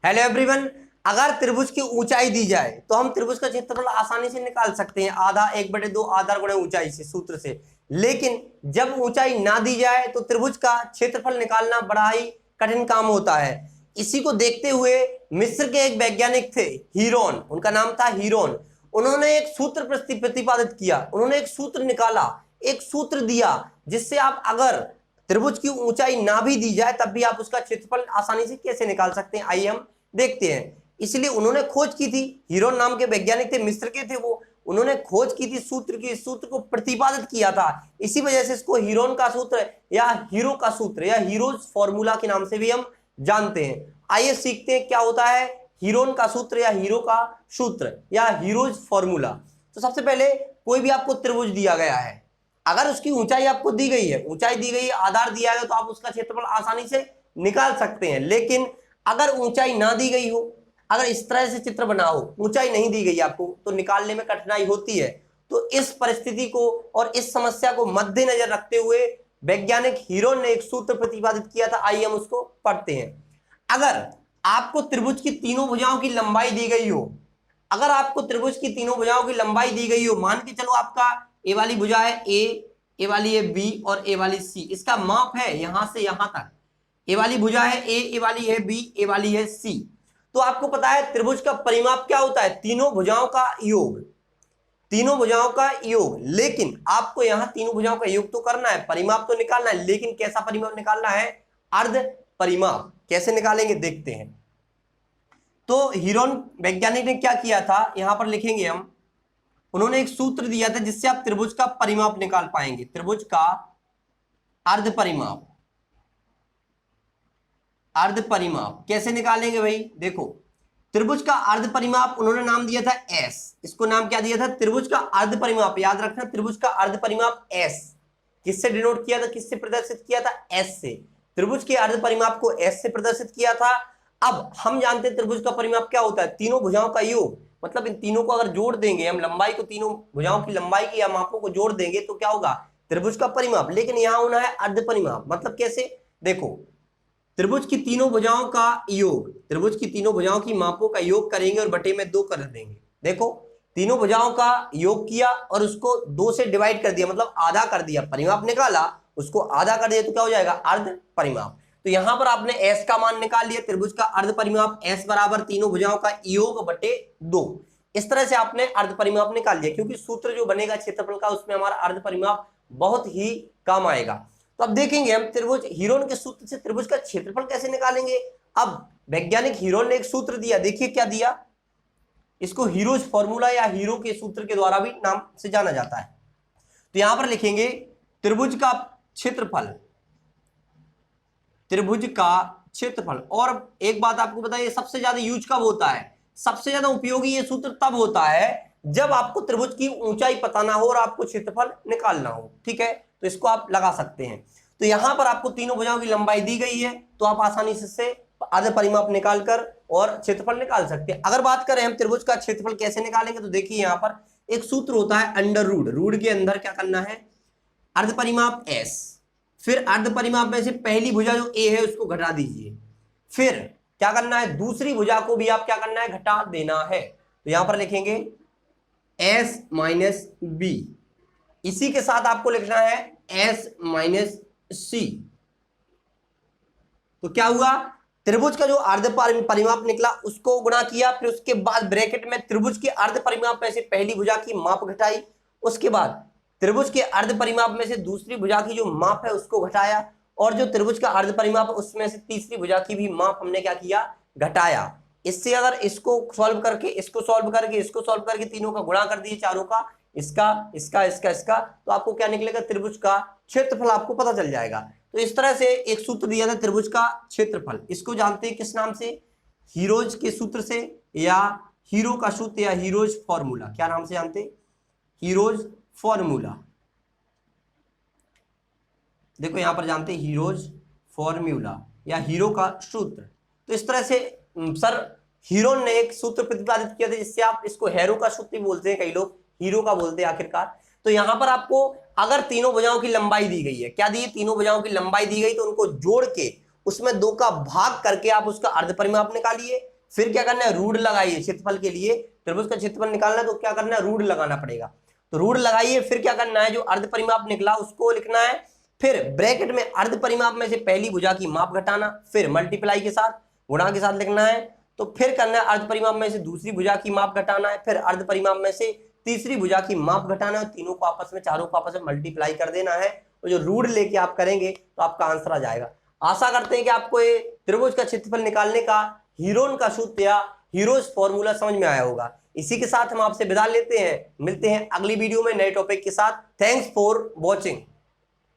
Hello everyone, अगर त्रिभुज की ऊंचाई दी जाए तो हम त्रिभुज का क्षेत्रफल आसानी से निकाल सकते हैं, आधा 1/2 आधार गुणे ऊंचाई से सूत्र से। लेकिन जब ऊंचाई ना दी जाए तो त्रिभुज का क्षेत्रफल निकालना बड़ा ही कठिन काम होता है। इसी को देखते हुए मिस्र के एक वैज्ञानिक थे हीरोन, उनका नाम था हीरोन। उन्होंने एक सूत्र प्रतिपादित किया, उन्होंने एक सूत्र निकाला, एक सूत्र दिया जिससे आप अगर त्रिभुज की ऊंचाई ना भी दी जाए तब भी आप उसका क्षेत्रफल आसानी से कैसे निकाल सकते हैं, आइए हम देखते हैं। इसलिए उन्होंने खोज की थी, हीरोन नाम के वैज्ञानिक थे, मिस्र के थे वो। उन्होंने खोज की थी सूत्र की, इस सूत्र को प्रतिपादित किया था। इसी वजह से इसको हीरोन का सूत्र या हीरो का सूत्र या हीरोज फॉर्मूला के नाम से भी हम जानते हैं। आइए सीखते हैं क्या होता है हीरोन का सूत्र या हीरो का सूत्र या हीरोज फॉर्मूला। तो सबसे पहले कोई भी आपको त्रिभुज दिया गया है, अगर उसकी ऊंचाई आपको दी गई है, ऊंचाई दी गई है, आधार दिया गया, तो आप उसका क्षेत्रफल आसानी से निकाल सकते हैं। लेकिन अगर ऊंचाई ना दी गई हो, अगर इस तरह से चित्र बना हो, ऊंचाई नहीं दी गई आपको, तो निकालने में कठिनाई होती है। तो इस परिस्थिति को और इस समस्या को मद्देनजर रखते हुए वैज्ञानिक हीरोन ने एक सूत्र प्रतिपादित किया था। आइए हम उसको पढ़ते हैं। अगर आपको त्रिभुज की तीनों भुजाओं की लंबाई दी गई हो, अगर आपको त्रिभुज की तीनों भुजाओं की लंबाई दी गई हो, मान के चलो आपका ए वाली भुजा है ए वाली है बी और ए वाली सी, इसका माप है यहां से यहां तक। ए वाली भुजा है ए वाली है बी, ए वाली है सी। तो आपको पता है त्रिभुज का परिमाप क्या होता है, तीनों भुजाओं का योग, तीनों भुजाओं का योग। लेकिन आपको यहां तीनों भुजाओं का योग तो करना है, परिमाप तो निकालना है, लेकिन कैसा परिमाप निकालना है, अर्ध परिमाप। कैसे निकालेंगे देखते हैं। तो हीरोन वैज्ञानिक ने क्या किया था, यहां पर लिखेंगे हम, उन्होंने एक सूत्र दिया था जिससे आप त्रिभुज का परिमाप निकाल पाएंगे। त्रिभुज का अर्ध परिमाप, अर्ध परिमाप कैसे निकालेंगे भाई, देखो त्रिभुज का अर्ध परिमाप उन्होंने नाम दिया था एस, इसको नाम क्या दिया था, त्रिभुज का अर्ध परिमाप। याद रखना, त्रिभुज का अर्ध परिमाप एस किससे डिनोट किया था, किससे प्रदर्शित किया था, एस से। त्रिभुज के अर्ध परिमाप को एस से प्रदर्शित किया था। अब हम जानते हैं त्रिभुज का परिमाप क्या होता है, तीनों भुजाओं का योग। मतलब इन तीनों को अगर जोड़ देंगे हम, लंबाई को, तीनों भुजाओं की लंबाई की या मापों को जोड़ देंगे तो क्या होगा, त्रिभुज का परिमाप। लेकिन यहां होना है अर्ध परिमाप। मतलब कैसे, देखो त्रिभुज की तीनों भुजाओं का योग, त्रिभुज की तीनों भुजाओं की मापों का योग करेंगे और बटे में 2 कर देंगे। देखो तीनों भुजाओं का योग किया और उसको 2 से डिवाइड कर दिया, मतलब आधा कर दिया, परिमाप निकाला, उसको आधा कर दिया तो क्या हो जाएगा, अर्ध परिमाप। तो यहां पर आपने s का मान निकाल लिया, त्रिभुज का अर्ध परिमाप s बराबर तीनों भुजाओं का योग बटे 2। इस तरह से आपने अर्ध परिमाप निकाल लिया, क्योंकि सूत्र जो बनेगा क्षेत्रफल का उसमें हमारा अर्ध परिमाप बहुत ही काम आएगा। तो अब देखेंगे हम त्रिभुज, हीरोन के सूत्र से त्रिभुज का क्षेत्रफल कैसे निकालेंगे। अब वैज्ञानिक हीरोन ने एक सूत्र दिया, देखिए क्या दिया, इसको हीरोज फॉर्मूला या हीरो के सूत्र के द्वारा भी नाम से जाना जाता है। तो यहां पर लिखेंगे त्रिभुज का क्षेत्रफल, त्रिभुज का क्षेत्रफल। और एक बात आपको बताइए, सबसे ज्यादा यूज कब होता है, सबसे ज्यादा उपयोगी ये सूत्र तब होता है जब आपको त्रिभुज की ऊंचाई पता ना हो और आपको क्षेत्रफल निकालना हो। ठीक है, तो इसको आप लगा सकते हैं। तो यहां पर आपको तीनों भुजाओं की लंबाई दी गई है, तो आप आसानी से अर्ध परिमाप निकालकर और क्षेत्रफल निकाल सकते हैं। अगर बात करें हम त्रिभुज का क्षेत्रफल कैसे निकालेंगे, तो देखिए यहां पर एक सूत्र होता है अंडर रूट, रूट के अंदर क्या करना है, अर्ध परिमाप s, फिर अर्ध परिमाप में से पहली भुजा जो a है उसको घटा दीजिए, फिर क्या करना है, दूसरी भुजा को भी आप क्या करना है, घटा देना है। तो यहां पर लिखेंगे s माइनस बी, इसी के साथ आपको लिखना है s माइनस सी। तो क्या हुआ, त्रिभुज का जो अर्ध परिमाप निकला उसको गुणा किया, फिर उसके बाद ब्रैकेट में त्रिभुज के अर्ध परिमाप में से पहली भुजा की माप घटाई, उसके बाद त्रिभुज के अर्ध परिमाप में से दूसरी भुजा की जो माप है उसको घटाया, और जो त्रिभुज का अर्ध परिमाप है उसमें से तीसरी भुजा की भी माप हमने क्या किया, घटाया। इससे अगर इसको सॉल्व करके, इसको सॉल्व करके, इसको सॉल्व करके, तीनों का गुणा कर दिए, चारों का, इसका इसका इसका इसका, तो आपको क्या निकलेगा, त्रिभुज का क्षेत्रफल आपको पता चल जाएगा। तो इस तरह से एक सूत्र दिया था त्रिभुज का क्षेत्रफल, इसको जानते हैं किस नाम से, हीरोज के सूत्र से, या हीरो का सूत्र, या हीरोज फॉर्मूला। क्या नाम से जानते हैं, हीरोज फॉर्मूला। देखो यहां पर जानते हैं हीरोज फॉर्मूला या हीरो का सूत्र। तो इस तरह से सर हीरोन ने एक सूत्र प्रतिपादित किया था, जिससे आप इसको हेरो का सूत्र बोलते हैं, कई लोग हीरो का बोलते हैं आखिरकार। तो यहां पर आपको अगर तीनों भुजाओं की लंबाई दी गई है, क्या दी है, तीनों भुजाओं की लंबाई दी गई, तो उनको जोड़ के उसमें 2 का भाग करके आप उसका अर्ध परिमाप निकालिए, फिर क्या करना है, रूट लगाइए क्षेत्रफल के लिए, त्रिभुज का क्षेत्रफल निकालना है तो क्या करना है, रूट लगाना पड़ेगा। तो रूट लगाइए, फिर क्या करना है, जो अर्ध परिमाप निकला उसको लिखना है, फिर ब्रैकेट में अर्ध परिमाप में से पहली भुजा की माप घटाना, फिर मल्टीप्लाई के साथ गुणा के साथ लिखना है, तो फिर करना है अर्ध परिमाप में से दूसरी भुजा की माप घटाना है, फिर अर्ध परिमाप में से तीसरी भुजा की माप घटाना है, तीनों को आपस में, चारों को आपस में मल्टीप्लाई कर देना है, और जो रूट लेके आप करेंगे तो आपका आंसर आ जाएगा। आशा करते हैं कि आपको ये त्रिभुज का क्षेत्रफल निकालने का हीरोन का सूत्र या हीरोज फॉर्मूला समझ में आया होगा। इसी के साथ हम आपसे विदा लेते हैं, मिलते हैं अगली वीडियो में नए टॉपिक के साथ। Thanks for watching.